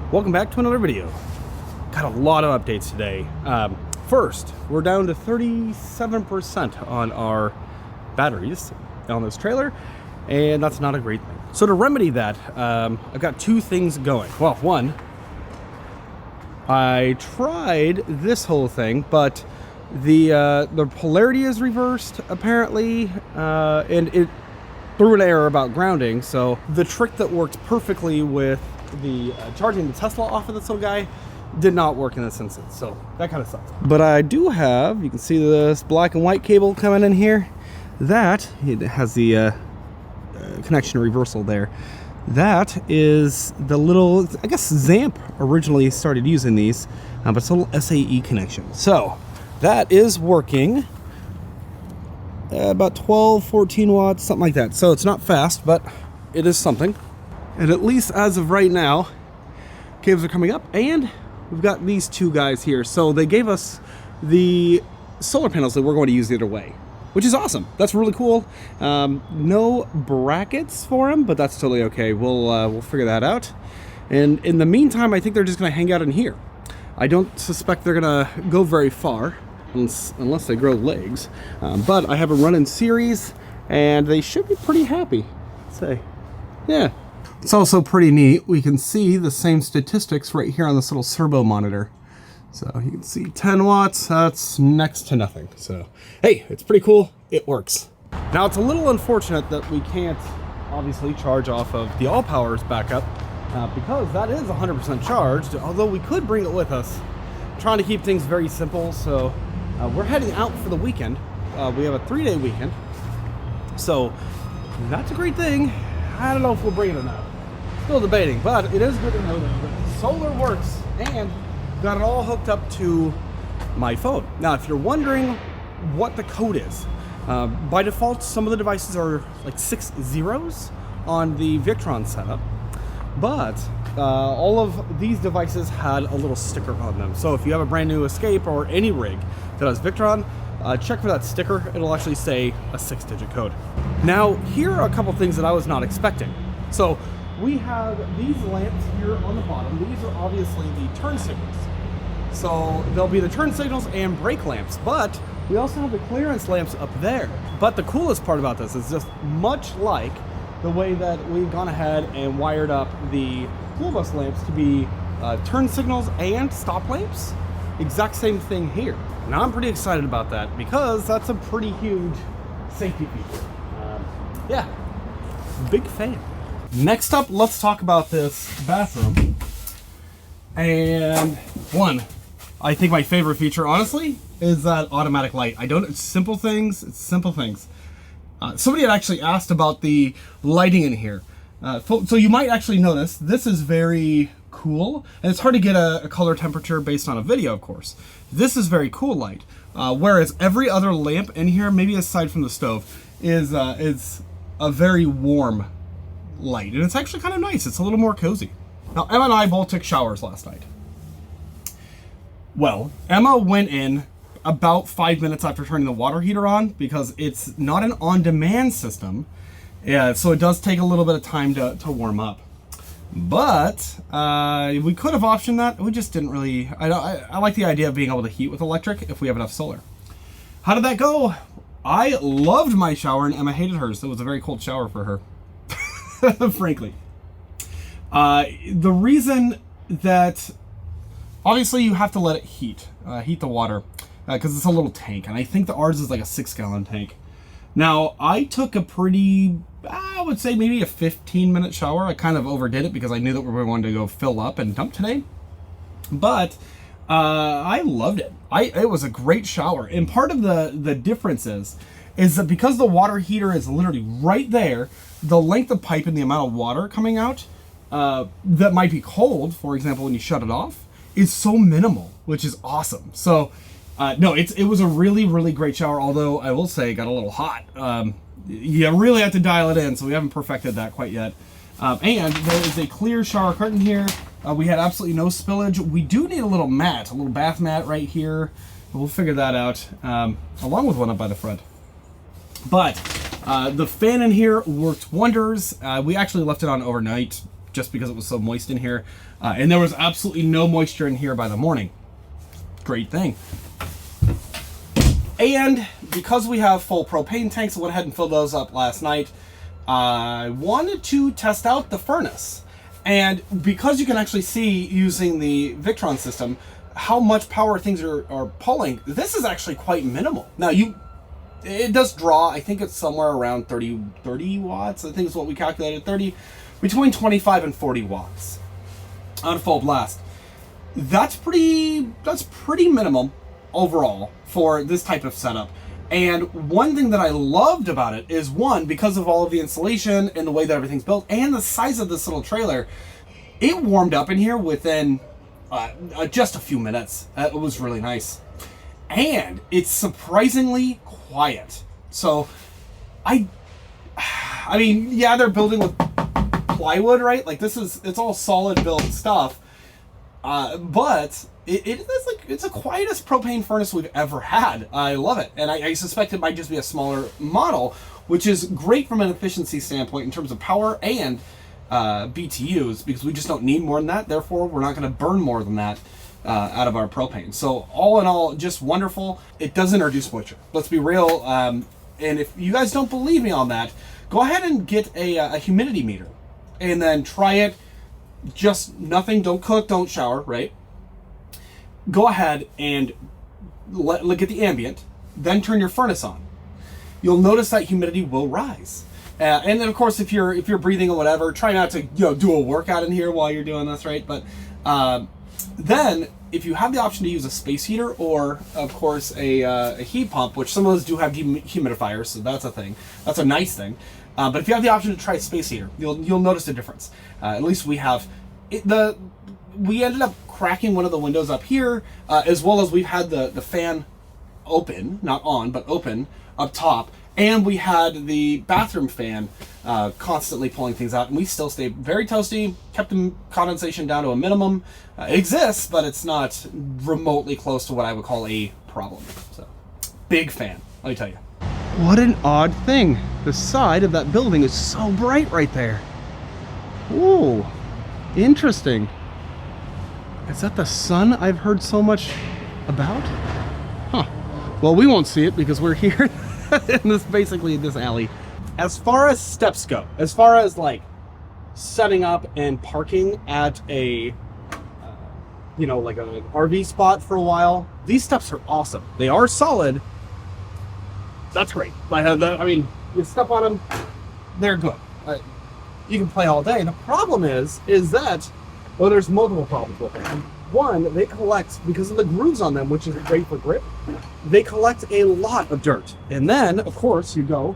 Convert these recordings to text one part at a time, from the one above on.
Welcome back to another video. Got a lot of updates today. First, we're down to 37% on our batteries on this trailer, and that's not a great thing. So to remedy that, I've got two things going. Well, one, I tried this whole thing, but the polarity is reversed apparently, and it threw an error about grounding. So the trick that worked perfectly with the charging the Tesla off of this little guy did not work in this instance, so that kind of sucks. But I do have, you can see this black and white cable coming in here. That, it has the connection reversal there. That is the little, I guess Zamp originally started using these, but it's a little SAE connection. So that is working about 12, 14 watts, something like that. So it's not fast, but it is something. And at least as of right now, cables are coming up, and we've got these two guys here. So they gave us the solar panels that we're going to use the other way, which is awesome. That's really cool. No brackets for them, but that's totally okay. We'll figure that out. And in the meantime, I think they're just going to hang out in here. I don't suspect they're going to go very far unless they grow legs. But I have a run in series, and they should be pretty happy. Let's say, yeah. It's also pretty neat. We can see the same statistics right here on this little servo monitor. So you can see 10 watts, that's next to nothing. So, hey, it's pretty cool. It works. Now, it's a little unfortunate that we can't obviously charge off of the All Power's backup because that is 100% charged, although we could bring it with us. I'm trying to keep things very simple. So we're heading out for the weekend. We have a 3-day weekend. So that's a great thing. I don't know if we'll bring it or not. Still debating, but it is good to know that the solar works and got it all hooked up to my phone. Now, if you're wondering what the code is, by default, some of the devices are like 6 zeros on the Victron setup, but all of these devices had a little sticker on them. So if you have a brand new Escape or any rig that has Victron, check for that sticker. It'll actually say a 6-digit code. Now, here are a couple things that I was not expecting. So we have these lamps here on the bottom. These are obviously the turn signals. So they'll be the turn signals and brake lamps, but we also have the clearance lamps up there. But the coolest part about this is just much like the way that we've gone ahead and wired up the school bus lamps to be turn signals and stop lamps. Exact same thing here. Now I'm pretty excited about that because that's a pretty huge safety feature. Yeah, big fan. Next up, let's talk about this bathroom. And one, I think my favorite feature, honestly, is that automatic light. It's simple things, somebody had actually asked about the lighting in here. So you might actually notice, this is very cool, and it's hard to get a color temperature based on a video, of course. This is very cool light, whereas every other lamp in here, maybe aside from the stove, is a very warm light, and it's actually kind of nice. It's a little more cozy. Now, Emma and I both took showers last night. Well, Emma went in about 5 minutes after turning the water heater on because it's not an on-demand system, so it does take a little bit of time to warm up. But we could have optioned that. We just didn't really. I like the idea of being able to heat with electric if we have enough solar. How did that go? I loved my shower, and Emma hated hers. It was a very cold shower for her. Frankly, the reason that obviously you have to let it heat the water because it's a little tank, and I think ours is like a 6-gallon tank. Now, I took a pretty, I would say maybe a 15-minute shower. I kind of overdid it because I knew that we wanted to go fill up and dump today, but I loved it. It was a great shower, and part of the difference is that because the water heater is literally right there, the length of pipe and the amount of water coming out that might be cold, for example, when you shut it off, is so minimal, which is awesome. So, no, it was a really, really great shower, although I will say it got a little hot. You really have to dial it in, so we haven't perfected that quite yet. And there is a clear shower curtain here. We had absolutely no spillage. We do need a little mat, a little bath mat right here. We'll figure that out, along with one up by the front. But the fan in here worked wonders. We actually left it on overnight just because it was so moist in here. And there was absolutely no moisture in here by the morning. Great thing. And because we have full propane tanks, I went ahead and filled those up last night. I wanted to test out the furnace. And because you can actually see using the Victron system how much power things are pulling, this is actually quite minimal. Now it does draw, I think it's somewhere around 30 watts. I think is what we calculated, between 25 and 40 watts on full blast. That's pretty minimum overall for this type of setup. And one thing that I loved about it is, one, because of all of the insulation and the way that everything's built and the size of this little trailer, it warmed up in here within just a few minutes. It was really nice. And it's surprisingly quiet. So I mean, yeah, they're building with plywood, right? Like it's all solid built stuff. But it's the quietest propane furnace we've ever had. I love it. And I suspect it might just be a smaller model, which is great from an efficiency standpoint in terms of power and BTUs, because we just don't need more than that. Therefore, we're not going to burn more than that out of our propane. So all in all, just wonderful. It does introduce moisture. Let's be real. And if you guys don't believe me on that, go ahead and get a humidity meter and then try it. Just nothing. Don't cook, don't shower, right? Go ahead and look at the ambient, then turn your furnace on. You'll notice that humidity will rise. And then of course, if you're breathing or whatever, try not to do a workout in here while you're doing this, right? But then if you have the option to use a space heater or of course a heat pump, which some of those do have dehumidifiers, so that's a thing. That's a nice thing. But if you have the option to try a space heater, you'll notice the difference. At least we have we ended up cracking one of the windows up here, as well as we've had the fan open, not on, but open up top. And we had the bathroom fan constantly pulling things out, and we still stayed very toasty, kept the condensation down to a minimum. It exists, but it's not remotely close to what I would call a problem. So, big fan, let me tell you. What an odd thing. The side of that building is so bright right there. Ooh, interesting. Is that the sun I've heard so much about? Huh. Well, we won't see it because we're here in this alley. As far as steps go, as far as like setting up and parking at a like an RV spot for a while, these steps are awesome. They are solid. That's great. I mean, you step on them, they're good. You can play all day. The problem is that, well, there's multiple problems with them. One, they collect, because of the grooves on them, which is great for grip, they collect a lot of dirt. And then, of course, you go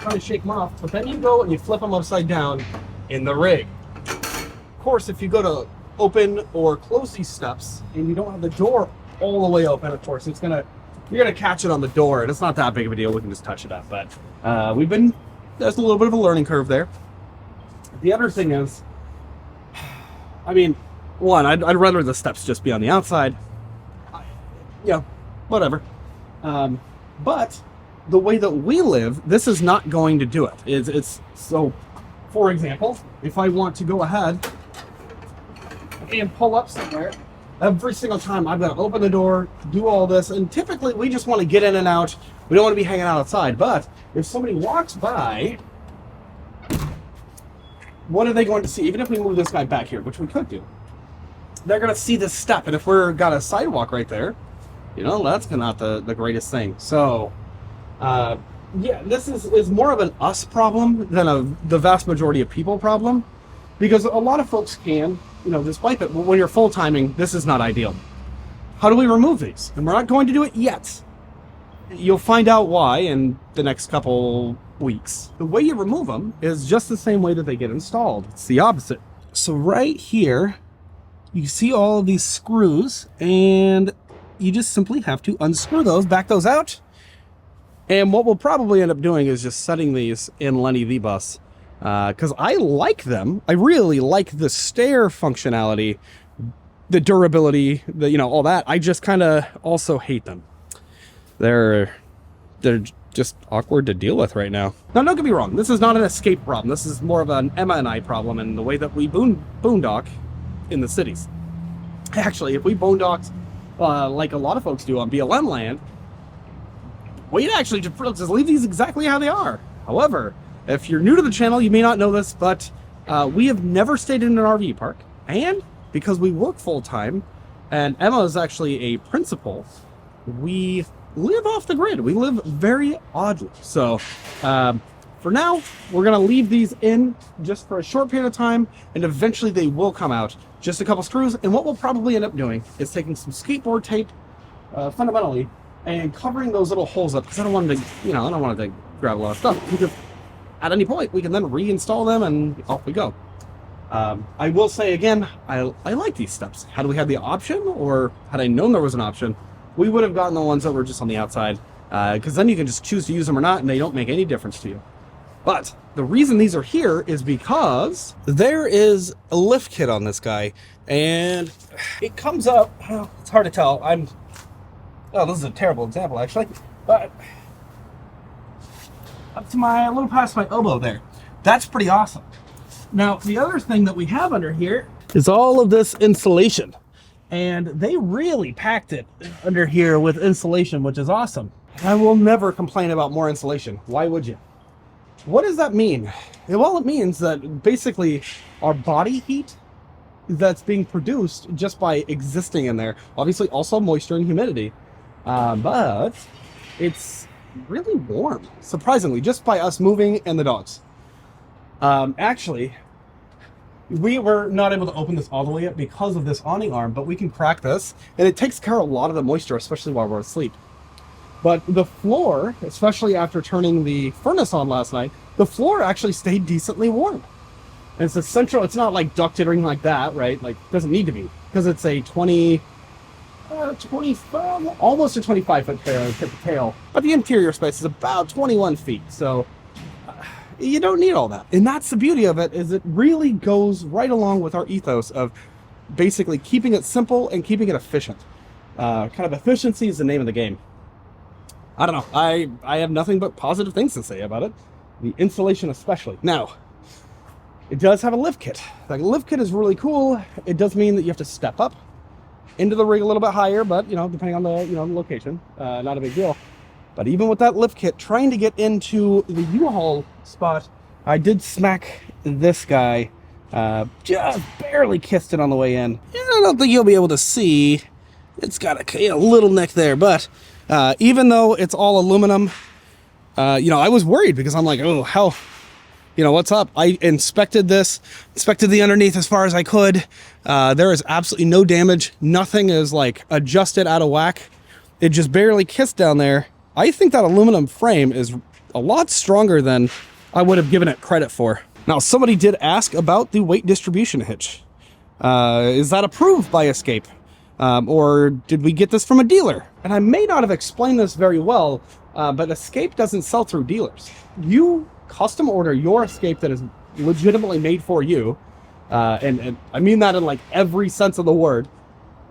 trying to shake them off, but then you go and you flip them upside down in the rig. Of course, if you go to open or close these steps and you don't have the door all the way open, of course, you're gonna catch it on the door, and it's not that big of a deal. We can just touch it up, but there's a little bit of a learning curve there. The other thing is, I mean, one, I'd rather the steps just be on the outside. Whatever. But the way that we live, this is not going to do it. It's so, for example, if I want to go ahead and pull up somewhere, every single time I've got to open the door, do all this, and typically we just want to get in and out. We don't want to be hanging out outside. But if somebody walks by, what are they going to see? Even if we move this guy back here, which we could do, they're going to see this step. And if we've got a sidewalk right there, that's not the greatest thing. So, yeah, this is more of an us problem than the vast majority of people problem, because a lot of folks can, just wipe it. But when you're full timing, this is not ideal. How do we remove these? And we're not going to do it yet. You'll find out why in the next couple weeks. The way you remove them is just the same way that they get installed. It's the opposite. So right here, you see all of these screws, and you just simply have to unscrew those, back those out. And what we'll probably end up doing is just setting these in Lenny V-Bus, because I like them. I really like the stair functionality, the durability, all that. I just kind of also hate them. They're just awkward to deal with right now. Now, don't get me wrong. This is not an escape problem. This is more of an Emma and I problem in the way that we boondock in the cities. Actually, if we boondocked like a lot of folks do on BLM land, we'd actually just leave these exactly how they are. However, if you're new to the channel, you may not know this, but we have never stayed in an RV park. And because we work full-time, and Emma is actually a principal, we live off the grid. We live very oddly. So for now, we're going to leave these in just for a short period of time, and eventually they will come out. Just a couple screws, and what we'll probably end up doing is taking some skateboard tape, fundamentally, and covering those little holes up, because I don't want to, I don't want to grab a lot of stuff. Because at any point, we can then reinstall them, and off we go. I will say again, I like these steps. Had we had the option, or had I known there was an option, we would have gotten the ones that were just on the outside, because then you can just choose to use them or not, and they don't make any difference to you. But the reason these are here is because there is a lift kit on this guy, and it comes up, well, it's hard to tell. Oh, this is a terrible example, actually, but up to a little past my elbow there. That's pretty awesome. Now, the other thing that we have under here is all of this insulation. And they really packed it under here with insulation, which is awesome. I will never complain about more insulation. Why would you? What does that mean? Well, it means that basically our body heat that's being produced just by existing in there, obviously also moisture and humidity, but it's really warm, surprisingly, just by us moving and the dogs. Actually, we were not able to open this all the way up because of this awning arm, but we can crack this, and it takes care of a lot of the moisture, especially while we're asleep. But the floor, especially after turning the furnace on last night, the floor actually stayed decently warm. And it's essential, it's not like ducted or anything like that, right? Like, it doesn't need to be, because it's a 25, almost a 25-foot tail. But the interior space is about 21 feet, so you don't need all that. And that's the beauty of it, is it really goes right along with our ethos of basically keeping it simple and keeping it efficient. Kind of efficiency is the name of the game. I don't know. I have nothing but positive things to say about it. The insulation especially. Now, it does have a lift kit. That lift kit is really cool. It does mean that you have to step up into the rig a little bit higher, but, depending on the, the location, not a big deal. But even with that lift kit, trying to get into the U-Haul spot, I did smack this guy. Just barely kissed it on the way in. I don't think you'll be able to see. It's got a little nick there, but even though it's all aluminum, I was worried because I'm like, oh, hell, what's up? I inspected the underneath as far as I could. There is absolutely no damage. Nothing is like adjusted out of whack. It just barely kissed down there. I think that aluminum frame is a lot stronger than I would have given it credit for. Now, somebody did ask about the weight distribution hitch. Is that approved by Escape? Or did we get this from a dealer? And I may not have explained this very well, but Escape doesn't sell through dealers. You custom order your Escape that is legitimately made for you, and I mean that in like every sense of the word.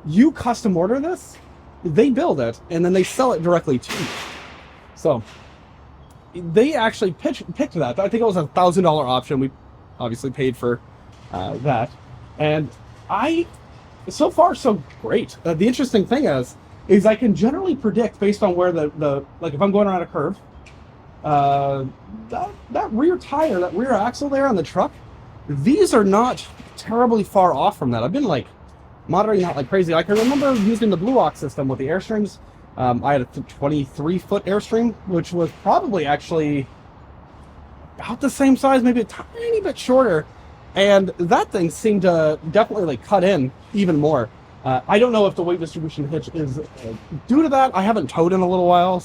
You custom order this, they build it, and then they sell it directly to you. So they actually picked that. I think it was a $1,000 option. We obviously paid for that, and so far so great. The interesting thing is I can generally predict based on where the like if I'm going around a curve, that rear tire, that rear axle there on the truck, these are not terribly far off from that. I've been like monitoring that like crazy. I can remember using the Blue Ox system with the Airstreams. I had a 23-foot Airstream, which was probably actually about the same size, maybe a tiny bit shorter. And that thing seemed to definitely like cut in even more. I don't know if the weight distribution hitch is due to that. I haven't towed in a little while,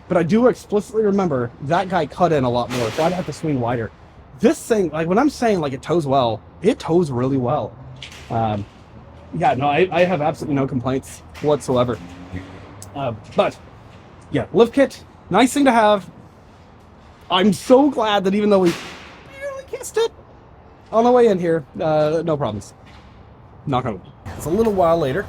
but I do explicitly remember that guy cut in a lot more, so I'd have to swing wider. This thing, like when I'm saying like it tows well, it tows really well. Yeah, no, I have absolutely no complaints whatsoever. But yeah, lift kit, nice thing to have. I'm so glad that even though we barely kissed it on the way in here, no problems. Knock on wood. It's a little while later,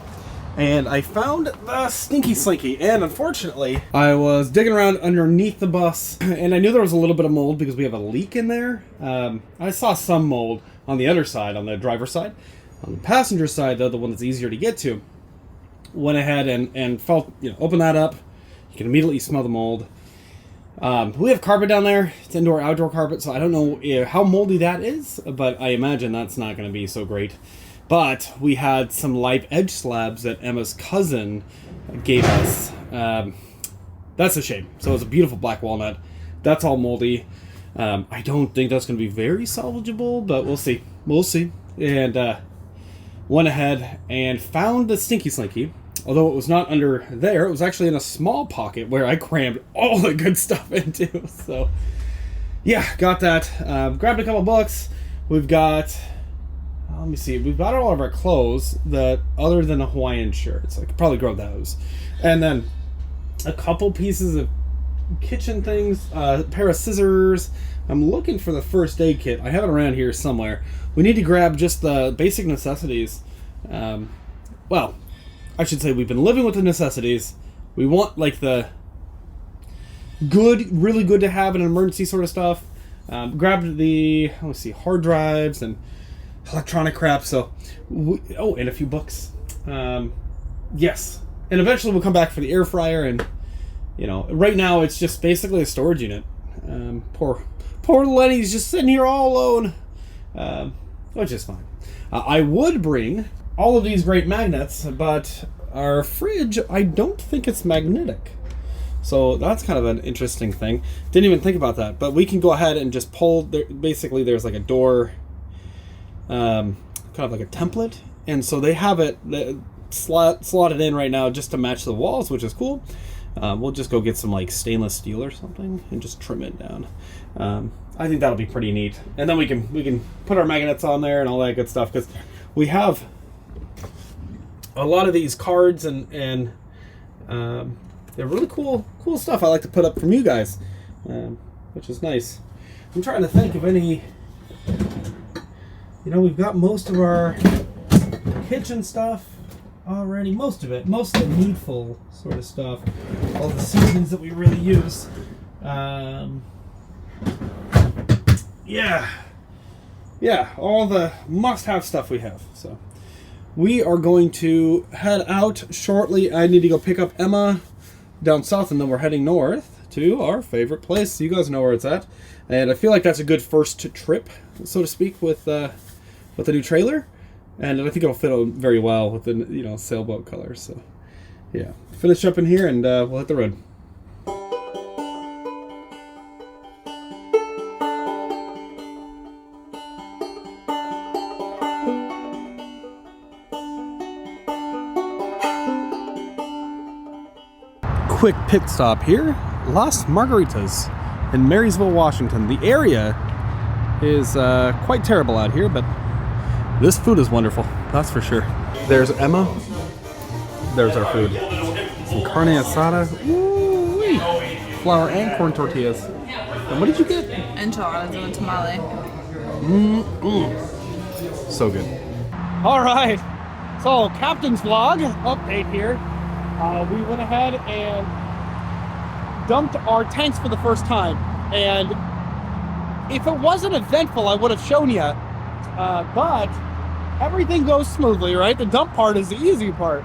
and I found the Stinky Slinky. And unfortunately, I was digging around underneath the bus, and I knew there was a little bit of mold because we have a leak in there. I saw some mold on the other side, on the driver's side. On the passenger side, though, the one that's easier to get to, went ahead and felt, open that up. You can immediately smell the mold. We have carpet down there. It's indoor, outdoor carpet, so I don't know how moldy that is, but I imagine that's not going to be so great. But we had some live edge slabs that Emma's cousin gave us. That's a shame. So it's a beautiful black walnut. That's all moldy. I don't think that's going to be very salvageable, but we'll see. We'll see. And went ahead and found the Stinky Slinky. Although it was not under there, it was actually in a small pocket where I crammed all the good stuff into. So, yeah, got that. Grabbed a couple books. We've got, let me see, we've got all of our clothes that, other than the Hawaiian shirts. I could probably grab those. And then a couple pieces of kitchen things, a pair of scissors. I'm looking for the first aid kit. I have it around here somewhere. We need to grab just the basic necessities. Well, I should say we've been living with the necessities. We want like the good, really good to have in an emergency sort of stuff. Grabbed the, let's see, hard drives and electronic crap. So, and a few books. Yes. And eventually we'll come back for the air fryer. And, right now it's just basically a storage unit. Poor Lenny's just sitting here all alone. Which is fine. I would bring all of these great magnets, but our fridge, I don't think it's magnetic. So that's kind of an interesting thing. Didn't even think about that, but we can go ahead and just pull, basically there's like a door, kind of like a template. And so they have it slotted in right now just to match the walls, which is cool. We'll just go get some like stainless steel or something and just trim it down. I think that'll be pretty neat. And then we can put our magnets on there and all that good stuff, because we have a lot of these cards and they're really cool stuff I like to put up from you guys, which is nice. I'm trying to think of any, we've got most of our kitchen stuff already, most of the needful sort of stuff, all the seasonings that we really use. Yeah, all the must-have stuff we have. So we are going to head out shortly. I need to go pick up Emma down south, and then we're heading north to our favorite place. You guys know where it's at, and I feel like that's a good first trip, so to speak, with the new trailer, and I think it'll fit very well with the sailboat colors. So yeah, finish up in here, and we'll hit the road. Quick pit stop here, Las Margaritas in Marysville, Washington. The area is quite terrible out here, but this food is wonderful, that's for sure. There's Emma. There's our food. Some carne asada. Ooh-wee. Flour and corn tortillas. And what did you get? Enchiladas and a tamale. So good. All right. So, Captain's Vlog update here. We went ahead and dumped our tanks for the first time, and if it wasn't eventful, I would have shown you, but everything goes smoothly, right? The dump part is the easy part.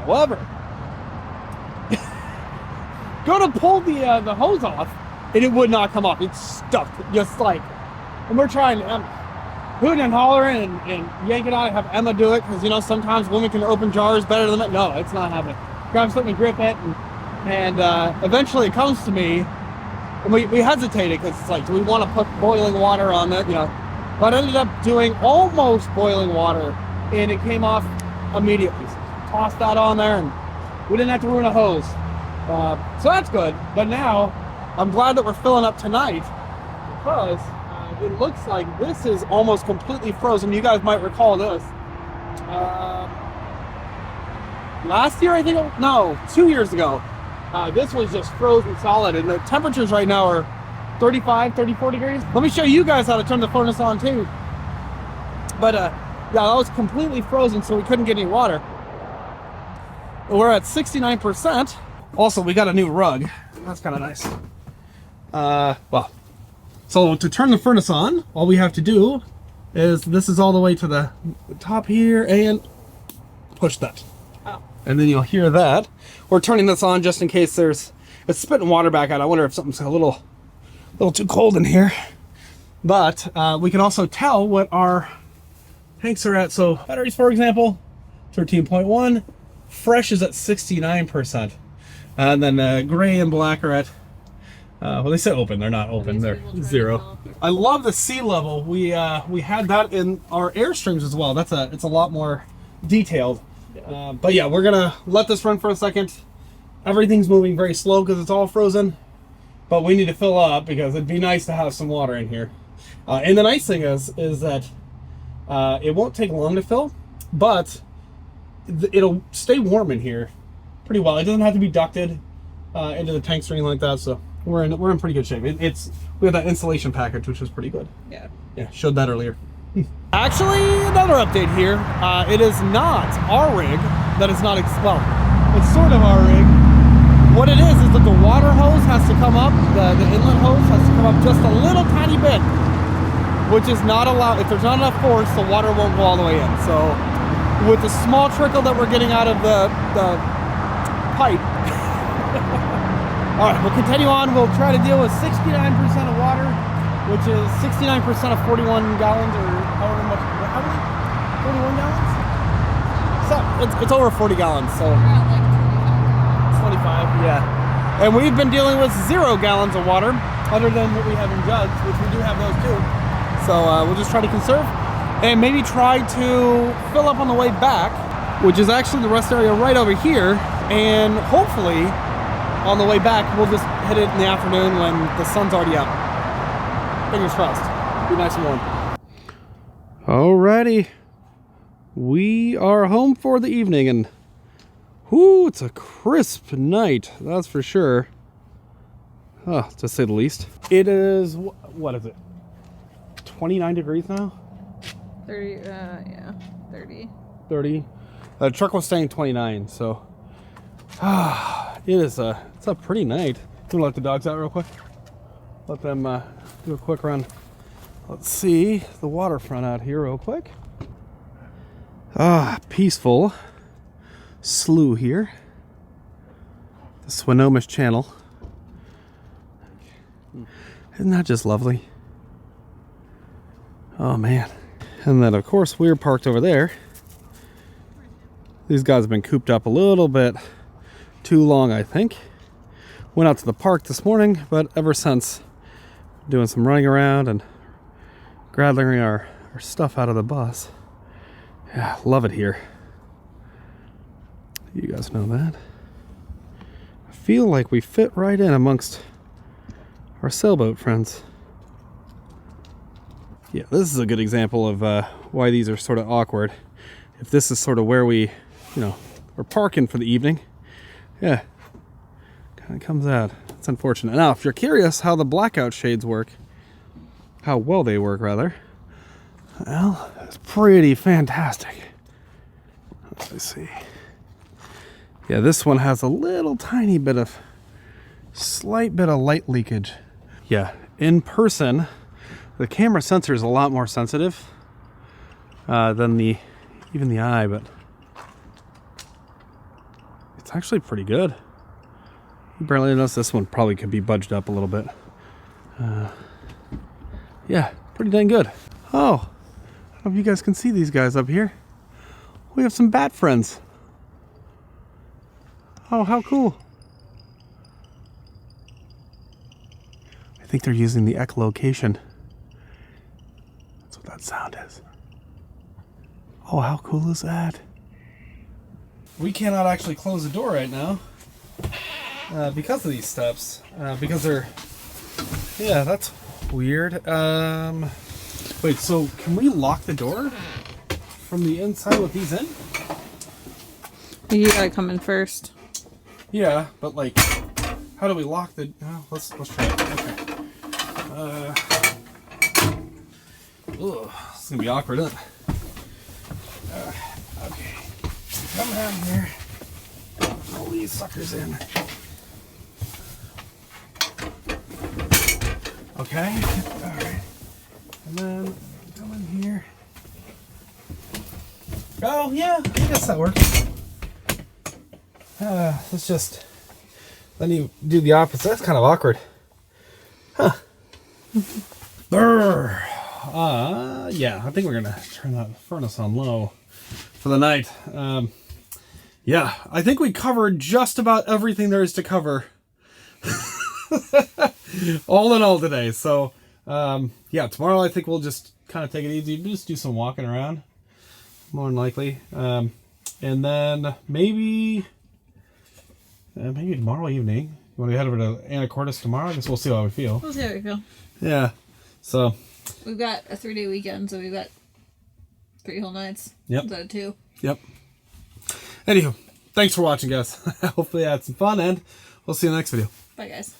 However, go to pull the hose off, and it would not come off. It's stuck, just like, and we're trying hooting and hollering and yanking out. Have Emma do it, because sometimes women can open jars better than men. No, it's not happening. Grab something and grip it, and eventually it comes to me, and we hesitated, because it's like, do we want to put boiling water on it, but I ended up doing almost boiling water, and it came off immediately. So tossed that on there, and we didn't have to ruin a hose, so that's good. But now I'm glad that we're filling up tonight, because it looks like this is almost completely frozen. You guys might recall this. Last year, I think, no, 2 years ago, this was just frozen solid, and the temperatures right now are 35, 34 degrees. Let me show you guys how to turn the furnace on too. But yeah, that was completely frozen, so we couldn't get any water. we're at 69%. Also, we got a new rug. That's kind of nice. Well, so to turn the furnace on, all we have to do is, this is all the way to the top here, and push that. Oh. And then you'll hear that. We're turning this on just in case it's spitting water back out. I wonder if something's a little too cold in here. But we can also tell what our tanks are at. So batteries, for example, 13.1. Fresh is at 69%. And then gray and black are at, well, they say open. They're not open. They're 0. I love the sea level. We had that in our Airstreams as well. It's a lot more detailed. But yeah, we're gonna let this run for a second. Everything's moving very slow because it's all frozen. But we need to fill up because it'd be nice to have some water in here. And the nice thing is that it won't take long to fill, but it'll stay warm in here pretty well. It doesn't have to be ducted into the tank string like that, so we're in pretty good shape. We have that insulation package, which is pretty good. Yeah, showed that earlier. Actually, another update here. It is not our rig that is not, well, it's sort of our rig. What it is that the water hose has to come up, the inlet hose has to come up just a little tiny bit, which is not allowed. If there's not enough force, the water won't go all the way in. So with the small trickle that we're getting out of the pipe, all right, we'll continue on. We'll try to deal with 69% of water, which is 69% of 41 gallons, or however much. How many? 41 gallons? So it's over 40 gallons. So 25, yeah. And we've been dealing with 0 gallons of water, other than what we have in jugs, which we do have those too. So we'll just try to conserve, and maybe try to fill up on the way back, which is actually the rest area right over here. And hopefully, on the way back, we'll just hit it in the afternoon when the sun's already up. Fingers crossed. Be nice and warm. Alrighty. We are home for the evening, and whoo, it's a crisp night, that's for sure. Oh, to say the least. It is, what is it? 29 degrees now? 30, yeah, 30. 30. The truck was saying 29, so it's a pretty night. I'm gonna let the dogs out real quick. Let them do a quick run. Let's see the waterfront out here real quick. Peaceful slough here. The Swinomish Channel. Isn't that just lovely? Oh man. And then of course we're parked over there. These guys have been cooped up a little bit too long, I think. Went out to the park this morning, but ever since, doing some running around and gathering our stuff out of the bus. Yeah, love it here. You guys know that. I feel like we fit right in amongst our sailboat friends. Yeah, this is a good example of why these are sort of awkward. If this is sort of where we're parking for the evening, yeah, kind of comes out. It's unfortunate. Now, if you're curious how the blackout shades work, how well they work rather, well, it's pretty fantastic. Let's see. Yeah, this one has a little tiny bit of, slight bit of light leakage. Yeah, in person, the camera sensor is a lot more sensitive than even the eye, but it's actually pretty good. You barely notice this one probably could be budged up a little bit. Yeah, pretty dang good. Oh, I don't know if you guys can see these guys up here. We have some bat friends. Oh, how cool. I think they're using the echolocation. That's what that sound is. Oh, how cool is that? We cannot actually close the door right now because of these steps. Because they're... Yeah, that's weird. Wait, so can we lock the door from the inside with these in? You gotta come in first. Yeah, but like, how do we lock the... let's try it. Okay. Ugh, this is gonna be awkward, isn't it? Okay. Come down here. pull these suckers in. Okay. All right. And then come in here. Oh yeah, I guess that works. Let's just. Then you do the opposite. That's kind of awkward. Huh. Brr. Yeah, I think we're gonna turn that furnace on low for the night. Yeah, I think we covered just about everything there is to cover. All in all today. So, yeah, tomorrow I think we'll just kind of take it easy. Just do some walking around, more than likely. And then maybe tomorrow evening. You want to head over to Anacortes tomorrow? I guess we'll see how we feel. We'll see how we feel. Yeah. So. We've got a 3-day weekend, so we've got 3 whole nights. Yep. Instead of 2. Yep. Anywho, thanks for watching, guys. Hopefully you had some fun, and we'll see you in the next video. Bye, guys.